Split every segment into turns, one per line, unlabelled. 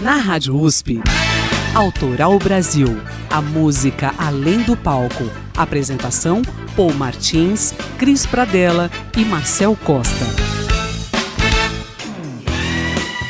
Na Rádio USP, Autoral Brasil, a música além do palco. Apresentação, Paul Martins, Cris Pradella e Marcel Costa.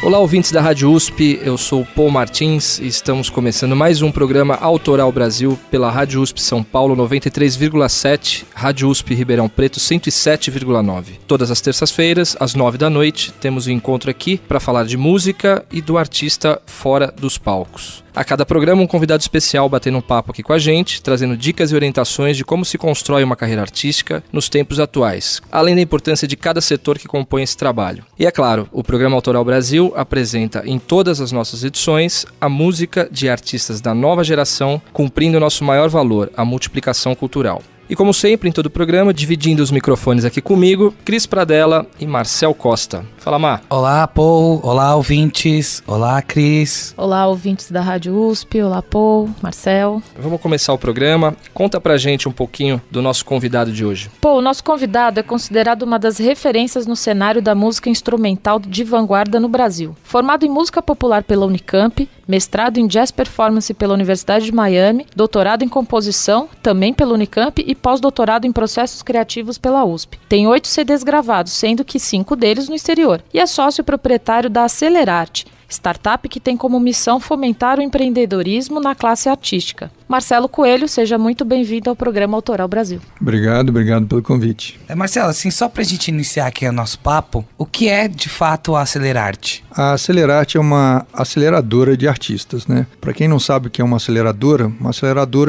Olá, ouvintes da Rádio USP, eu sou o Paul Martins e estamos começando mais um programa Autoral Brasil pela Rádio USP São Paulo 93,7, Rádio USP Ribeirão Preto 107,9. Todas as terças-feiras, às 9 da noite, temos um encontro aqui para falar de música e do artista fora dos palcos. A cada programa, um convidado especial batendo um papo aqui com a gente, trazendo dicas e orientações de como se constrói uma carreira artística nos tempos atuais, além da importância de cada setor que compõe esse trabalho. E é claro, o programa Autoral Brasil apresenta em todas as nossas edições a música de artistas da nova geração, cumprindo o nosso maior valor, a multiplicação cultural. E como sempre, em todo o programa, dividindo os microfones aqui comigo, Cris Pradella e Marcel Costa. Fala, Mar.
Olá, Paul. Olá, ouvintes. Olá, Cris.
Olá, ouvintes da Rádio USP. Olá, Paul, Marcel.
Vamos começar o programa. Conta pra gente um pouquinho do nosso convidado de hoje.
Paul, o nosso convidado é considerado uma das referências no cenário da música instrumental de vanguarda no Brasil. Formado em música popular pela Unicamp, mestrado em Jazz Performance pela Universidade de Miami, doutorado em composição, também pela Unicamp e pós-doutorado em processos criativos pela USP. Tem 8 CDs gravados, sendo que 5 deles no exterior. E é sócio proprietário da Acelerarte, startup que tem como missão fomentar o empreendedorismo na classe artística. Marcelo Coelho, seja muito bem-vindo ao programa Autoral Brasil.
Obrigado pelo convite.
Marcelo, assim, só pra gente iniciar aqui o nosso papo, o que é de fato a Acelerarte?
A Acelerarte é uma aceleradora de artistas, né? Para quem não sabe o que é uma aceleradora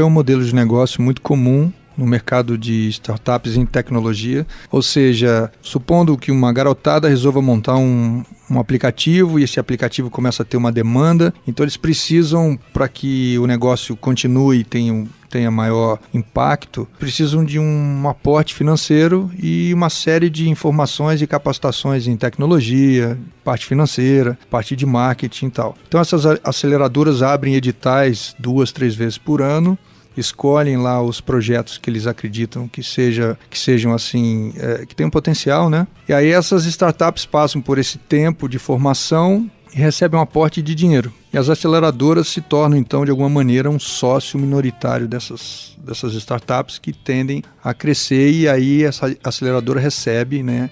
é um modelo de negócio muito comum no mercado de startups em tecnologia, ou seja, supondo que uma garotada resolva montar um aplicativo e esse aplicativo começa a ter uma demanda, então eles precisam, para que o negócio continue e tenha maior impacto, precisam de um aporte financeiro e uma série de informações e capacitações em tecnologia, parte financeira, parte de marketing e tal. Então essas aceleradoras abrem editais 2, 3 vezes por ano, escolhem lá os projetos que eles acreditam que sejam assim, que tenham potencial, né? E aí essas startups passam por esse tempo de formação e recebem um aporte de dinheiro. E as aceleradoras se tornam, então, de alguma maneira, um sócio minoritário dessas startups que tendem a crescer e aí essa aceleradora recebe, né,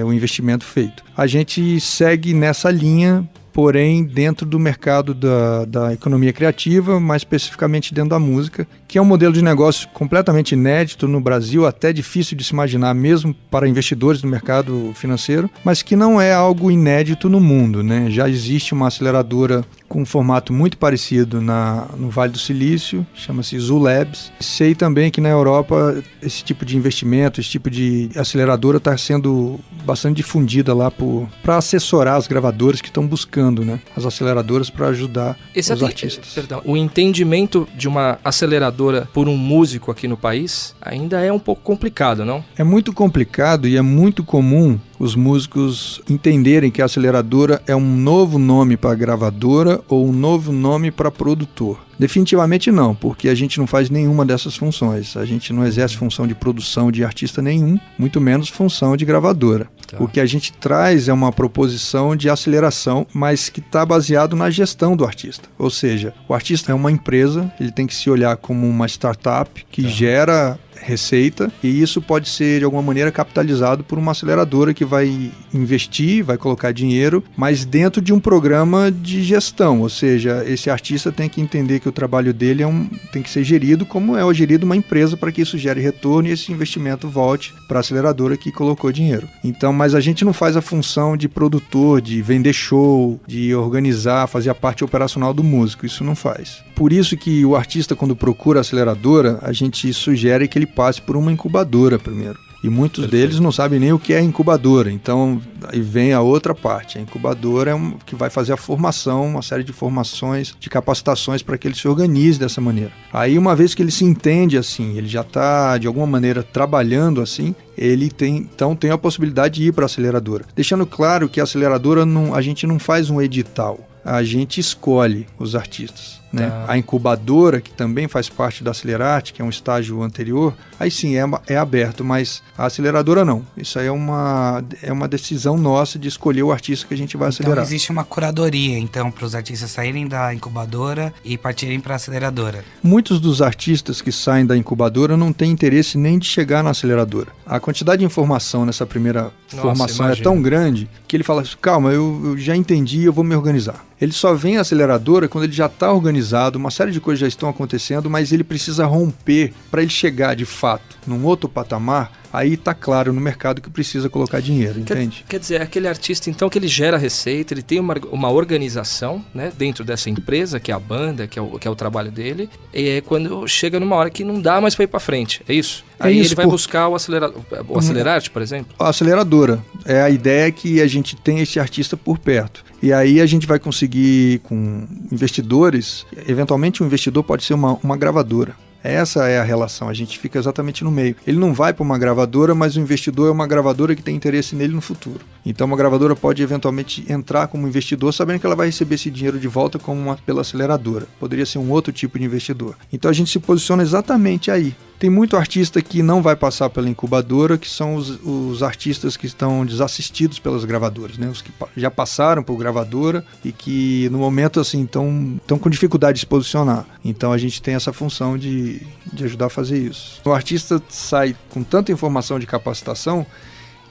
o investimento feito. A gente segue nessa linha, porém dentro do mercado da economia criativa, mais especificamente dentro da música, que é um modelo de negócio completamente inédito no Brasil, até difícil de se imaginar mesmo para investidores do mercado financeiro, mas que não é algo inédito no mundo, né? Já existe uma aceleradora com um formato muito parecido no Vale do Silício, chama-se Zoolabs. Sei também que na Europa esse tipo de investimento, esse tipo de aceleradora está sendo bastante difundida lá para assessorar as gravadoras que estão buscando, né, as aceleradoras para ajudar os artistas.
Perdão, o entendimento de uma aceleradora por um músico aqui no país ainda é um pouco complicado, não?
É muito complicado e é muito comum os músicos entenderem que a aceleradora é um novo nome para gravadora ou um novo nome para produtor. Definitivamente não, porque a gente não faz nenhuma dessas funções. A gente não exerce função de produção de artista nenhum, muito menos função de gravadora. Tá. O que a gente traz é uma proposição de aceleração, mas que está baseado na gestão do artista. Ou seja, o artista é uma empresa, ele tem que se olhar como uma startup que gera receita, e isso pode ser de alguma maneira capitalizado por uma aceleradora que vai investir, vai colocar dinheiro, mas dentro de um programa de gestão, ou seja, esse artista tem que entender que o trabalho dele tem que ser gerido como é gerido uma empresa para que isso gere retorno e esse investimento volte para a aceleradora que colocou dinheiro. Então, mas a gente não faz a função de produtor, de vender show, de organizar, fazer a parte operacional do músico, isso não faz. Por isso que o artista, quando procura a aceleradora, a gente sugere que ele passe por uma incubadora primeiro. E muitos deles não sabem nem o que é incubadora. Então, aí vem a outra parte. A incubadora é que vai fazer a formação, uma série de formações, de capacitações para que ele se organize dessa maneira. Aí, uma vez que ele se entende assim, ele já está, de alguma maneira, trabalhando assim, ele tem a possibilidade de ir para a aceleradora. Deixando claro que a aceleradora, a gente não faz um edital. A gente escolhe os artistas. né? A incubadora, que também faz parte da Acelerarte, que é um estágio anterior, aí sim é aberto, mas a aceleradora não. Isso aí é uma decisão nossa de escolher o artista que a gente vai acelerar.
Então existe uma curadoria, então, para os artistas saírem da incubadora e partirem para a aceleradora.
Muitos dos artistas que saem da incubadora não têm interesse nem de chegar na aceleradora. A quantidade de informação nessa primeira formação é tão grande que ele fala assim, calma, eu já entendi, eu vou me organizar. Ele só vem à aceleradora quando ele já está organizado, uma série de coisas já estão acontecendo, mas ele precisa romper para ele chegar de fato num outro patamar. Aí está claro no mercado que precisa colocar dinheiro, entende?
Quer dizer, aquele artista então que ele gera receita, ele tem uma organização, né, dentro dessa empresa, que é a banda, que é o trabalho dele, e é quando chega numa hora que não dá mais para ir para frente, é isso? Aí ele vai buscar o Acelerarte, por exemplo?
A aceleradora. É a ideia que a gente tem esse artista por perto. E aí a gente vai conseguir, com investidores, eventualmente um investidor pode ser uma gravadora. Essa é a relação, a gente fica exatamente no meio. Ele não vai para uma gravadora, mas o investidor é uma gravadora que tem interesse nele no futuro. Então uma gravadora pode eventualmente entrar como investidor, sabendo que ela vai receber esse dinheiro de volta pela aceleradora. Poderia ser um outro tipo de investidor. Então a gente se posiciona exatamente aí. Tem muito artista que não vai passar pela incubadora, que são os artistas que estão desassistidos pelas gravadoras, né? Os que já passaram por gravadora e que no momento assim estão com dificuldade de se posicionar. Então a gente tem essa função de ajudar a fazer isso. O artista sai com tanta informação de capacitação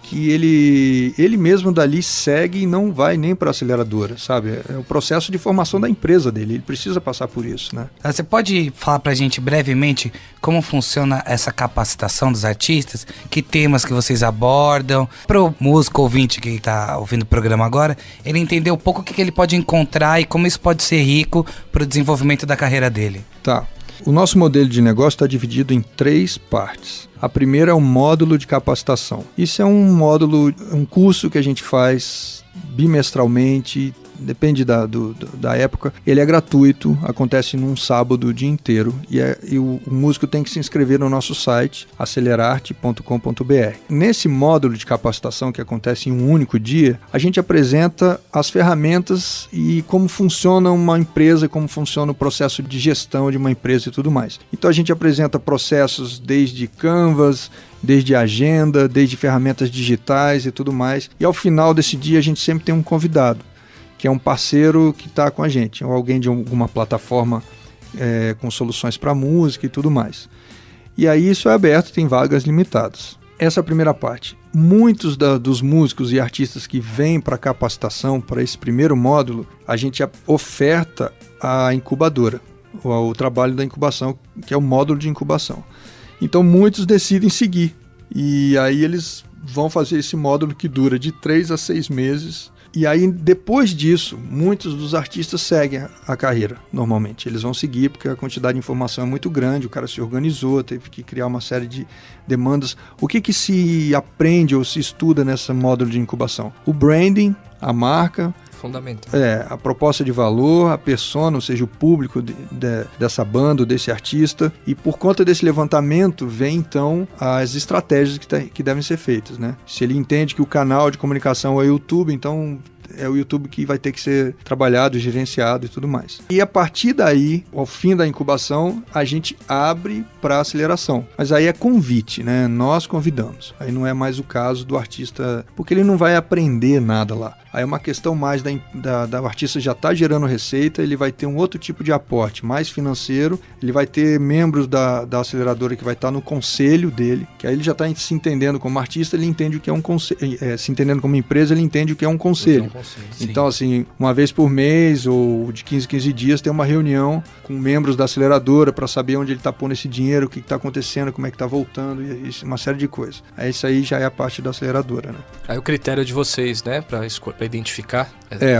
que ele mesmo dali segue e não vai nem para a aceleradora, sabe? É o processo de formação da empresa dele, ele precisa passar por isso, né?
Você pode falar pra gente brevemente como funciona essa capacitação dos artistas? Que temas que vocês abordam? Pro músico ouvinte que tá ouvindo o programa agora, ele entender um pouco o que ele pode encontrar e como isso pode ser rico pro desenvolvimento da carreira dele.
Tá. O nosso modelo de negócio está dividido em 3 partes. A primeira é o módulo de capacitação. Isso é um curso que a gente faz bimestralmente, depende da época. Ele é gratuito, acontece num sábado o dia inteiro e o músico tem que se inscrever no nosso site, acelerarte.com.br. Nesse módulo de capacitação que acontece em um único dia, a gente apresenta as ferramentas e como funciona uma empresa, como funciona o processo de gestão de uma empresa e tudo mais. Então a gente apresenta processos desde Canvas, desde agenda, desde ferramentas digitais e tudo mais. E ao final desse dia a gente sempre tem um convidado, que é um parceiro que está com a gente, ou alguém de alguma plataforma com soluções para música e tudo mais. E aí isso é aberto, tem vagas limitadas. Essa é a primeira parte. Muitos dos músicos e artistas que vêm para a capacitação, para esse primeiro módulo, a gente oferta a incubadora, ou o trabalho da incubação, que é o módulo de incubação. Então muitos decidem seguir, e aí eles vão fazer esse módulo que dura de 3 a 6 meses, e aí depois disso, muitos dos artistas seguem a carreira, normalmente. Eles vão seguir porque a quantidade de informação é muito grande, o cara se organizou, teve que criar uma série de demandas. O que se aprende ou se estuda nesse módulo de incubação? O branding, a marca,
fundamental.
A proposta de valor, a persona, ou seja, o público dessa banda, desse artista. E por conta desse levantamento, vem então as estratégias que devem ser feitas, né? Se ele entende que o canal de comunicação é o YouTube, então é o YouTube que vai ter que ser trabalhado, gerenciado e tudo mais. E a partir daí, ao fim da incubação, a gente abre para aceleração. Mas aí é convite, né? Nós convidamos. Aí não é mais o caso do artista, porque ele não vai aprender nada lá. Aí é uma questão mais da artista já está gerando receita, ele vai ter um outro tipo de aporte, mais financeiro, ele vai ter membros da aceleradora que vai estar no conselho dele, que aí ele já está se entendendo como artista, ele entende o que é um conselho, se entendendo como empresa, ele entende o que é um conselho. Então, assim, uma vez por mês ou de 15 em 15 dias tem uma reunião com membros da aceleradora para saber onde ele está pondo esse dinheiro, o que está acontecendo, como é que está voltando, e uma série de coisas. Aí isso aí já é a parte da aceleradora, né?
Aí o critério de vocês, né, para identificar.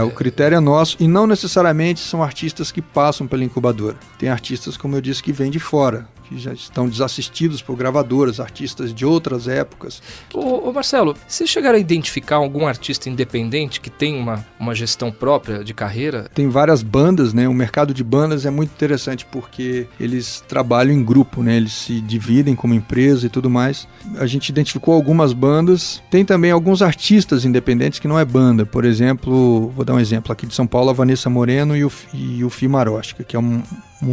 O critério é nosso, e não necessariamente são artistas que passam pela incubadora. Tem artistas, como eu disse, que vêm de fora, que já estão desassistidos por gravadoras, artistas de outras épocas.
Ô Marcelo, vocês chegaram a identificar algum artista independente que tem uma gestão própria de carreira?
Tem várias bandas, né? O mercado de bandas é muito interessante porque eles trabalham em grupo, né? Eles se dividem como empresa e tudo mais. A gente identificou algumas bandas. Tem também alguns artistas independentes que não é banda. Por exemplo, vou dar um exemplo aqui de São Paulo, a Vanessa Moreno e o Fi Marochka, que é um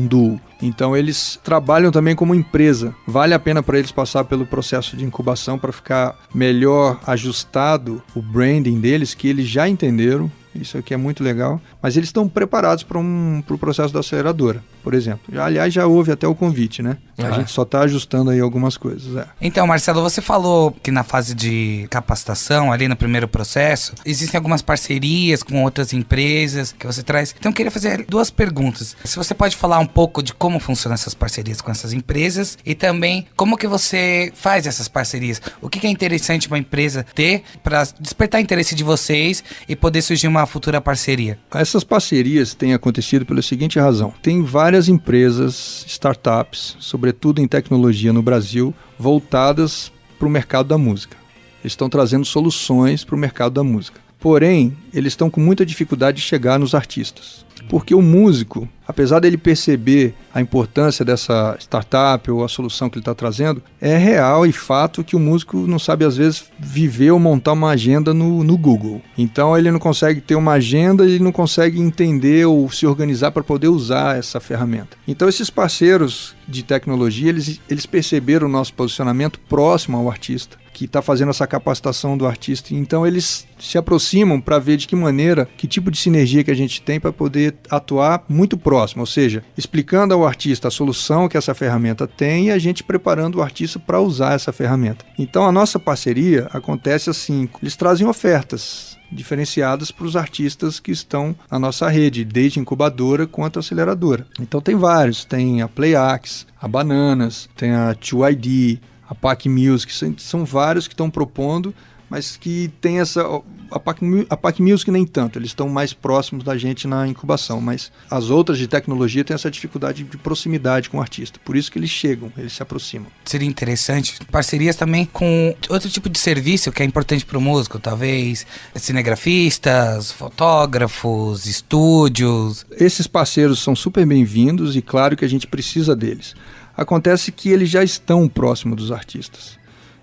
duo. Então eles trabalham também como empresa. Vale a pena para eles passar pelo processo de incubação para ficar melhor ajustado o branding deles, que eles já entenderam. Isso aqui é muito legal. Mas eles estão preparados para o processo da aceleradora, por exemplo. Aliás, já houve até o convite, né? A gente só está ajustando aí algumas coisas.
Então, Marcelo, você falou que na fase de capacitação, ali no primeiro processo, existem algumas parcerias com outras empresas que você traz. Então, eu queria fazer 2 perguntas. Se você pode falar um pouco de como funcionam essas parcerias com essas empresas e também como que você faz essas parcerias. O que é interessante uma empresa ter para despertar interesse de vocês e poder surgir uma futura parceria?
Essas parcerias têm acontecido pela seguinte razão. Tem várias empresas, startups, sobretudo em tecnologia no Brasil, voltadas para o mercado da música. Eles estão trazendo soluções para o mercado da música. Porém, eles estão com muita dificuldade de chegar nos artistas. Porque o músico, apesar dele perceber a importância dessa startup ou a solução que ele está trazendo, é real e fato que o músico não sabe, às vezes, viver ou montar uma agenda no Google. Então ele não consegue ter uma agenda, ele não consegue entender ou se organizar para poder usar essa ferramenta. Então esses parceiros de tecnologia, eles perceberam o nosso posicionamento próximo ao artista, que está fazendo essa capacitação do artista. Então eles se aproximam para ver de que maneira, que tipo de sinergia que a gente tem para poder atuar muito próximo, ou seja, explicando ao artista a solução que essa ferramenta tem e a gente preparando o artista para usar essa ferramenta. Então a nossa parceria acontece assim, eles trazem ofertas diferenciadas para os artistas que estão na nossa rede, desde incubadora quanto aceleradora. Então tem vários, tem a PlayAxe, a Bananas, tem a 2ID, a PAC Music, são vários que estão propondo, mas que tem essa... A PAC Music nem tanto, eles estão mais próximos da gente na incubação, mas as outras de tecnologia têm essa dificuldade de proximidade com o artista, por isso que eles chegam, eles se aproximam.
Seria interessante parcerias também com outro tipo de serviço que é importante para o músico, talvez cinegrafistas, fotógrafos, estúdios.
Esses parceiros são super bem-vindos e claro que a gente precisa deles. Acontece que eles já estão próximos dos artistas.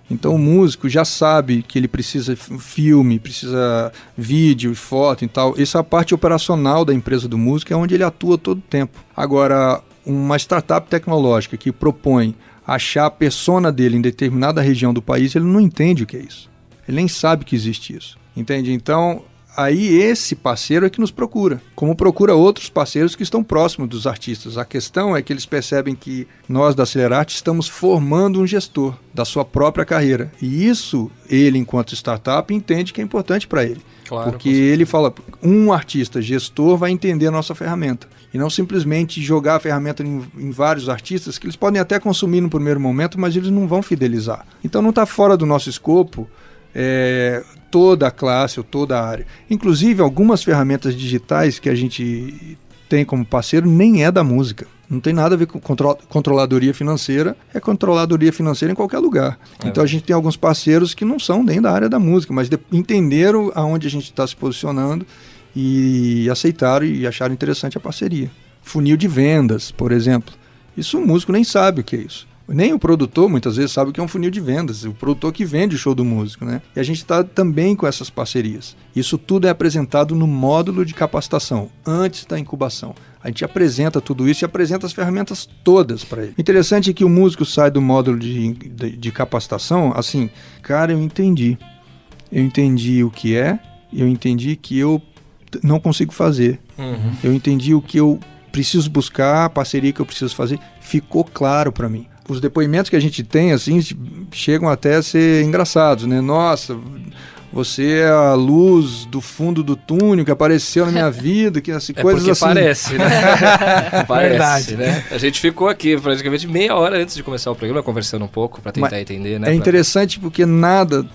Então o músico já sabe que ele precisa filme, precisa vídeo, foto e tal. Essa é a parte operacional da empresa do músico, é onde ele atua todo o tempo. Agora, uma startup tecnológica que propõe achar a persona dele em determinada região do país, ele não entende o que é isso. Ele nem sabe que existe isso. Entende? Então, aí esse parceiro é que nos procura, como procura outros parceiros que estão próximos dos artistas. A questão é que eles percebem que nós da Acelerate estamos formando um gestor da sua própria carreira. E isso, ele enquanto startup, entende que é importante para ele. Claro, porque ele fala, um artista gestor vai entender a nossa ferramenta. E não simplesmente jogar a ferramenta em vários artistas, que eles podem até consumir no primeiro momento, mas eles não vão fidelizar. Então não está fora do nosso escopo toda a classe ou toda a área. Inclusive, algumas ferramentas digitais que a gente tem como parceiro nem é da música. Não tem nada a ver com controladoria financeira. É controladoria financeira em qualquer lugar. Então a gente tem alguns parceiros que não são nem da área da música, mas entenderam aonde a gente está se posicionando e aceitaram e acharam interessante a parceria. Funil de vendas, por exemplo. Isso o músico nem sabe o que é isso. Nem o produtor muitas vezes sabe o que é um funil de vendas, o produtor que vende o show do músico, né? E a gente está também com essas parcerias. Isso tudo é apresentado no módulo de capacitação, antes da incubação. A gente apresenta tudo isso e apresenta as ferramentas todas para ele. Interessante é que o músico sai do módulo de capacitação assim, cara, eu entendi o que é, eu entendi que eu não consigo fazer, eu entendi o que eu preciso buscar, a parceria que eu preciso fazer, ficou claro para mim. Os depoimentos que a gente tem, assim, chegam até a ser engraçados, né? Nossa, você é a luz do fundo do túnel que apareceu na minha vida, que assim, coisas assim.
Parece, né? Parece,
verdade,
né? A gente ficou aqui praticamente meia hora antes de começar o programa, conversando um pouco para tentar entender, né?
É interessante porque nada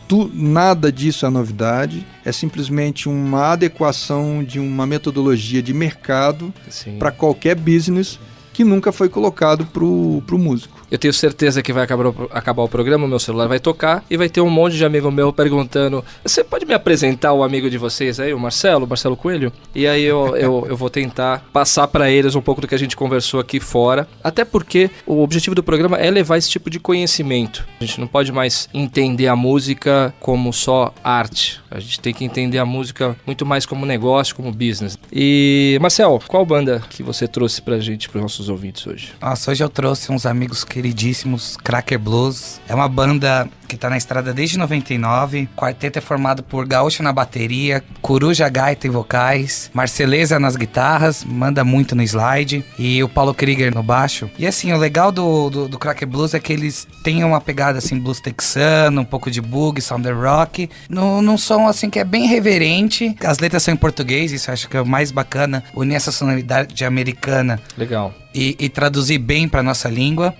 disso é novidade, é simplesmente uma adequação de uma metodologia de mercado para qualquer business que nunca foi colocado pro músico.
Eu tenho certeza que vai acabar o programa, o meu celular vai tocar e vai ter um monte de amigo meu perguntando: você pode me apresentar o amigo de vocês aí, o Marcelo Coelho? E aí eu vou tentar passar para eles um pouco do que a gente conversou aqui fora, até porque o objetivo do programa é levar esse tipo de conhecimento. A gente não pode mais entender a música como só arte, a gente tem que entender a música muito mais como negócio, como business. E Marcel, qual banda que você trouxe pra gente, pros nossos ouvintes hoje?
Nossa, hoje eu trouxe uns amigos queridíssimos, Cracker Blues. É uma banda que tá na estrada desde 99. O quarteto é formado por Gaúcho na bateria, Coruja gaita e vocais, Marceleza nas guitarras, manda muito no slide, e o Paulo Krieger no baixo. E assim, o legal do Cracker Blues é que eles têm uma pegada assim, blues texano, um pouco de boogie, southern rock, num som assim que é bem reverente. As letras são em português, isso eu acho que é o mais bacana, unir essa sonoridade americana.
Legal.
E traduzir bem pra nossa língua.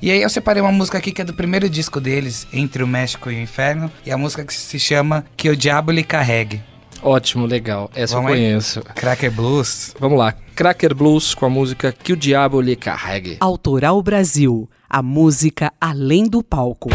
E aí eu separei uma música aqui que é do primeiro disco deles, Entre o México e o Inferno, e a música que se chama Que o Diabo Lhe Carregue.
Ótimo, legal. Essa eu conheço.
Cracker Blues.
Vamos lá. Cracker Blues com a música Que o Diabo Lhe Carregue.
Autoral Brasil, a música além do palco.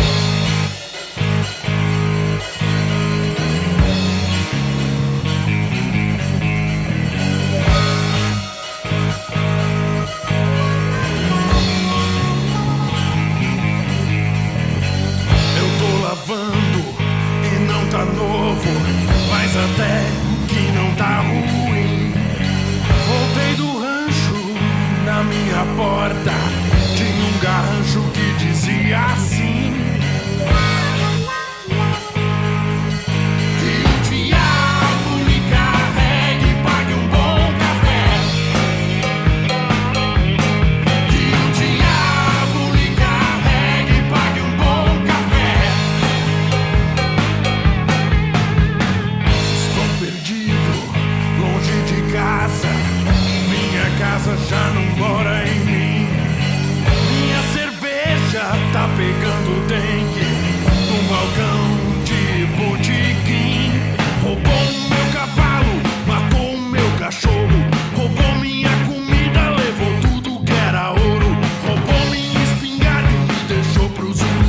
Até que não tá ruim. Voltei do rancho, na minha porta tinha um garrancho que dizia assim: que o diabo lhe carregue e pague um bom café. Que o diabo lhe carregue e pague um bom café. Minha casa já não mora em mim. Minha cerveja tá pegando dengue num balcão de botequim. Roubou o meu cavalo, matou o meu cachorro. Roubou minha comida, levou tudo que era ouro. Roubou minha espingarda e me deixou pros urubus.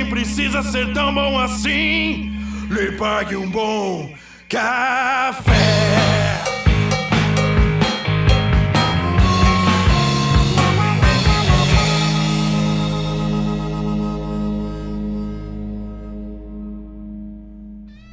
Precisa ser tão bom assim. Lhe pague um bom café.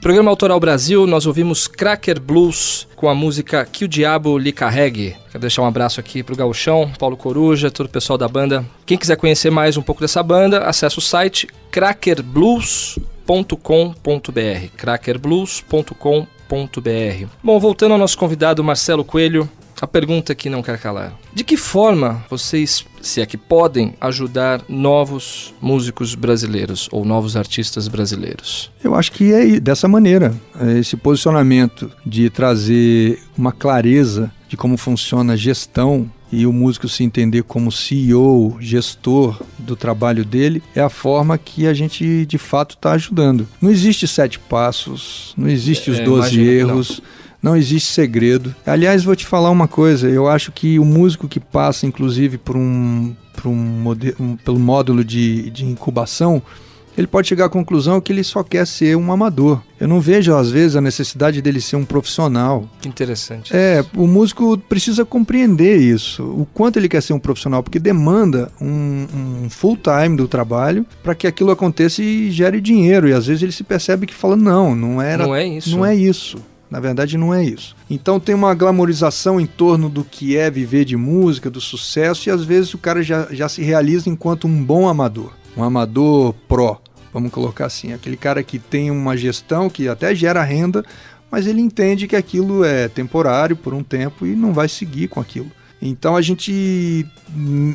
Programa Autoral Brasil, nós ouvimos Cracker Blues com a música Que o Diabo Lhe Carregue. Quero deixar um abraço aqui pro Gauchão, Paulo Coruja, todo o pessoal da banda. Quem quiser conhecer mais um pouco dessa banda, acessa o site crackerblues.com.br, crackerblues.com.br. Bom, voltando ao nosso convidado Marcelo Coelho, a pergunta que não quer calar. De que forma vocês, se é que podem, ajudar novos músicos brasileiros ou novos artistas brasileiros?
Eu acho que é dessa maneira. Esse posicionamento de trazer uma clareza de como funciona a gestão e o músico se entender como CEO, gestor do trabalho dele, é a forma que a gente de fato está ajudando. Não existe 7 passos, não existe os 12 erros. Não existe segredo. Aliás, vou te falar uma coisa. Eu acho que o músico que passa, inclusive, pelo módulo de incubação, ele pode chegar à conclusão que ele só quer ser um amador. Eu não vejo, às vezes, a necessidade dele ser um profissional.
Que interessante.
O músico precisa compreender isso. O quanto ele quer ser um profissional, porque demanda um full time do trabalho para que aquilo aconteça e gere dinheiro. E, às vezes, ele se percebe que fala, não é isso. Não é isso. Na verdade, não é isso. Então tem uma glamorização em torno do que é viver de música, do sucesso, e às vezes o cara já se realiza enquanto um bom amador. Um amador pró, vamos colocar assim. Aquele cara que tem uma gestão que até gera renda, mas ele entende que aquilo é temporário por um tempo e não vai seguir com aquilo. Então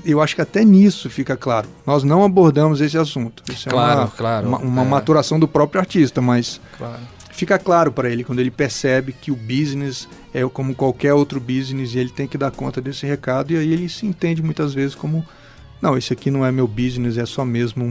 eu acho que até nisso fica claro. Nós não abordamos esse assunto. Isso uma maturação do próprio artista, mas... Claro. Fica claro para ele quando ele percebe que o business é como qualquer outro business e ele tem que dar conta desse recado, e aí ele se entende muitas vezes como, não, esse aqui não é meu business, é só mesmo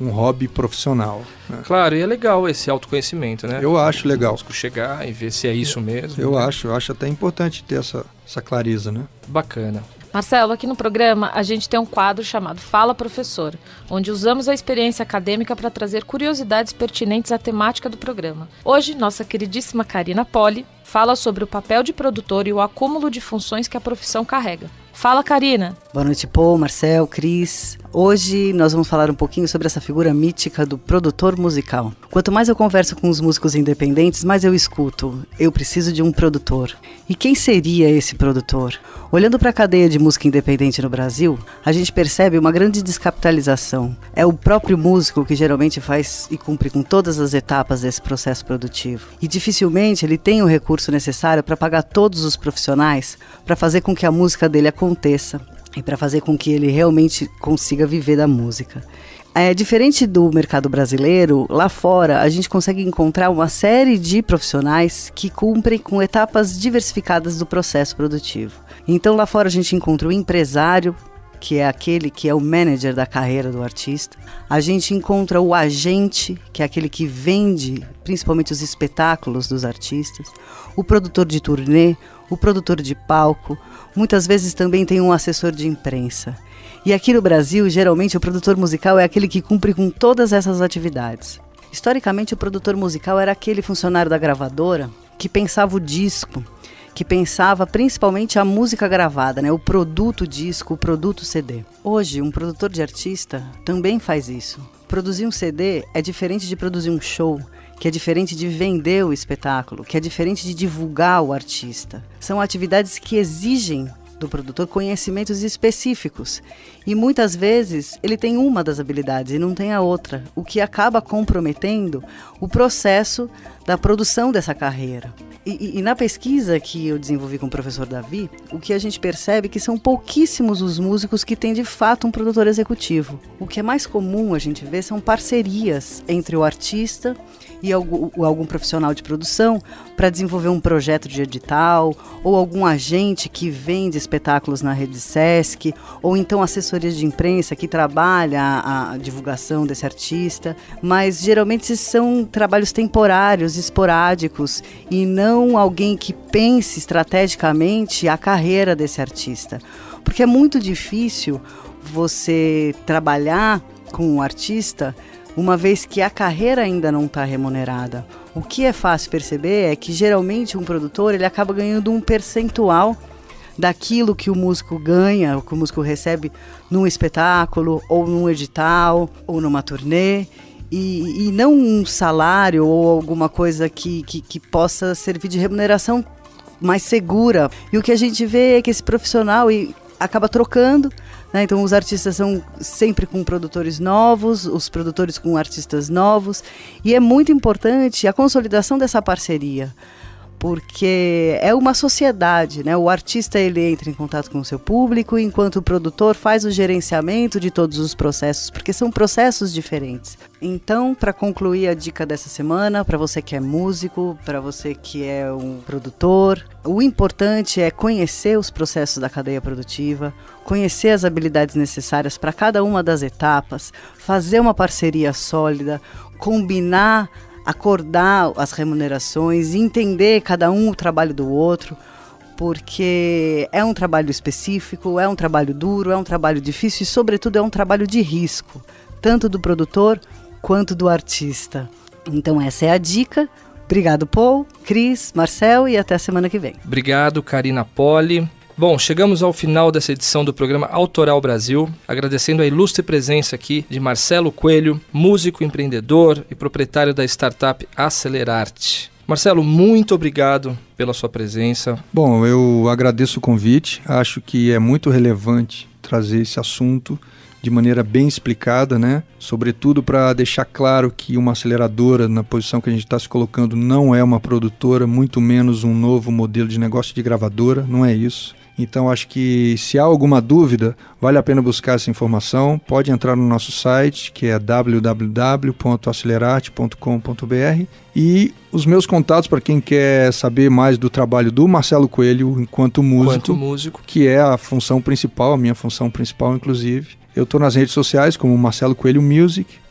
um hobby profissional. Né?
Claro, e é legal esse autoconhecimento, né?
Eu acho legal.
Chegar e ver se é isso mesmo.
Eu acho até importante ter essa clareza, né?
Bacana.
Marcelo, aqui no programa a gente tem um quadro chamado Fala Professor, onde usamos a experiência acadêmica para trazer curiosidades pertinentes à temática do programa. Hoje, nossa queridíssima Karina Poli fala sobre o papel de produtor e o acúmulo de funções que a profissão carrega. Fala, Karina!
Boa noite, Paul, Marcel, Cris. Hoje nós vamos falar um pouquinho sobre essa figura mítica do produtor musical. Quanto mais eu converso com os músicos independentes, mais eu escuto. Eu preciso de um produtor. E quem seria esse produtor? Olhando para a cadeia de música independente no Brasil, a gente percebe uma grande descapitalização. É o próprio músico que geralmente faz e cumpre com todas as etapas desse processo produtivo. E dificilmente ele tem o recurso necessário para pagar todos os profissionais para fazer com que a música dele aconteça e para fazer com que ele realmente consiga viver da música. Diferente do mercado brasileiro, lá fora a gente consegue encontrar uma série de profissionais que cumprem com etapas diversificadas do processo produtivo. Então lá fora a gente encontra o empresário, que é aquele que é o manager da carreira do artista. A gente encontra o agente, que é aquele que vende principalmente os espetáculos dos artistas. O produtor de turnê, o produtor de palco. Muitas vezes também tem um assessor de imprensa. E aqui no Brasil, geralmente, o produtor musical é aquele que cumpre com todas essas atividades. Historicamente, o produtor musical era aquele funcionário da gravadora que pensava o disco, que pensava principalmente a música gravada, né? O produto disco, o produto CD. Hoje, um produtor de artista também faz isso. Produzir um CD é diferente de produzir um show, que é diferente de vender o espetáculo, que é diferente de divulgar o artista. São atividades que exigem do produtor conhecimentos específicos e muitas vezes ele tem uma das habilidades e não tem a outra, o que acaba comprometendo o processo da produção dessa carreira. E na pesquisa que eu desenvolvi com o professor Davi, o que a gente percebe é que são pouquíssimos os músicos que têm de fato um produtor executivo. O que é mais comum a gente ver são parcerias entre o artista e algum profissional de produção para desenvolver um projeto de edital, ou algum agente que vende espetáculos na rede Sesc, ou então assessorias de imprensa que trabalha a divulgação desse artista, mas geralmente são trabalhos temporários, esporádicos, e não alguém que pense estrategicamente a carreira desse artista. Porque é muito difícil você trabalhar com um artista uma vez que a carreira ainda não está remunerada. O que é fácil perceber é que geralmente um produtor ele acaba ganhando um percentual daquilo que o músico ganha, o que o músico recebe num espetáculo, ou num edital, ou numa turnê. e não um salário ou alguma coisa que possa servir de remuneração mais segura. E o que a gente vê é que esse profissional acaba trocando, né? Então os artistas são sempre com produtores novos, os produtores com artistas novos, e é muito importante a consolidação dessa parceria, porque é uma sociedade, né? O artista ele entra em contato com o seu público, enquanto o produtor faz o gerenciamento de todos os processos, porque são processos diferentes. Então, para concluir a dica dessa semana, para você que é músico, para você que é um produtor, o importante é conhecer os processos da cadeia produtiva, conhecer as habilidades necessárias para cada uma das etapas, fazer uma parceria sólida, combinar, acordar as remunerações, entender cada um o trabalho do outro, porque é um trabalho específico, é um trabalho duro, é um trabalho difícil e, sobretudo, é um trabalho de risco, tanto do produtor quanto do artista. Então essa é a dica. Obrigado, Paul, Cris, Marcel, e até a semana que vem.
Obrigado, Karina Poli. Bom, chegamos ao final dessa edição do programa Autoral Brasil, agradecendo a ilustre presença aqui de Marcelo Coelho, músico, empreendedor e proprietário da startup Acelerarte. Marcelo, muito obrigado pela sua presença.
Bom, eu agradeço o convite, acho que é muito relevante trazer esse assunto de maneira bem explicada, né? Sobretudo para deixar claro que uma aceleradora, na posição que a gente está se colocando, não é uma produtora, muito menos um novo modelo de negócio de gravadora, não é isso. Então acho que se há alguma dúvida, vale a pena buscar essa informação, pode entrar no nosso site, que é www.acelerarte.com.br, e os meus contatos para quem quer saber mais do trabalho do Marcelo Coelho enquanto músico, que é a função principal, a minha função principal inclusive. Eu estou nas redes sociais como Marcelo Coelho Music,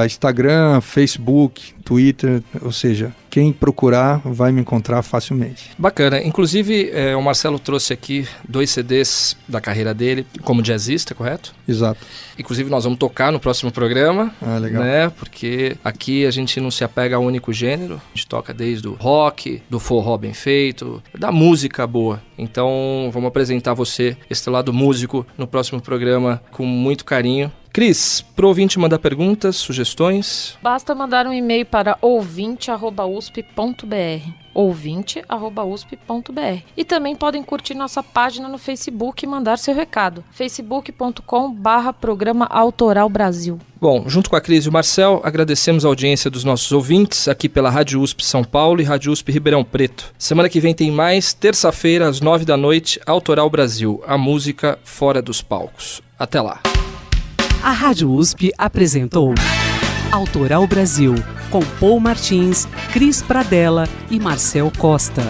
Instagram, Facebook, Twitter, ou seja, quem procurar vai me encontrar facilmente.
Bacana, inclusive o Marcelo trouxe aqui 2 CDs da carreira dele como jazzista, correto?
Exato.
Inclusive nós vamos tocar no próximo programa,
legal.
Né? Porque aqui a gente não se apega a um único gênero, a gente toca desde o rock, do forró bem feito, da música boa. Então vamos apresentar você, esse lado músico, no próximo programa com muito carinho. Cris, pro ouvinte mandar perguntas, sugestões?
Basta mandar um e-mail para ouvinte@usp.br, ouvinte@usp.br. E também podem curtir nossa página no Facebook e mandar seu recado, facebook.com/programa Autoral Brasil.
Bom, junto com a Cris e o Marcel, agradecemos a audiência dos nossos ouvintes aqui pela Rádio USP São Paulo e Rádio USP Ribeirão Preto. Semana que vem tem mais, terça-feira às 9 da noite, Autoral Brasil, a música fora dos palcos. Até lá.
A Rádio USP apresentou Autoral Brasil, com Paul Martins, Cris Pradella e Marcel Costa.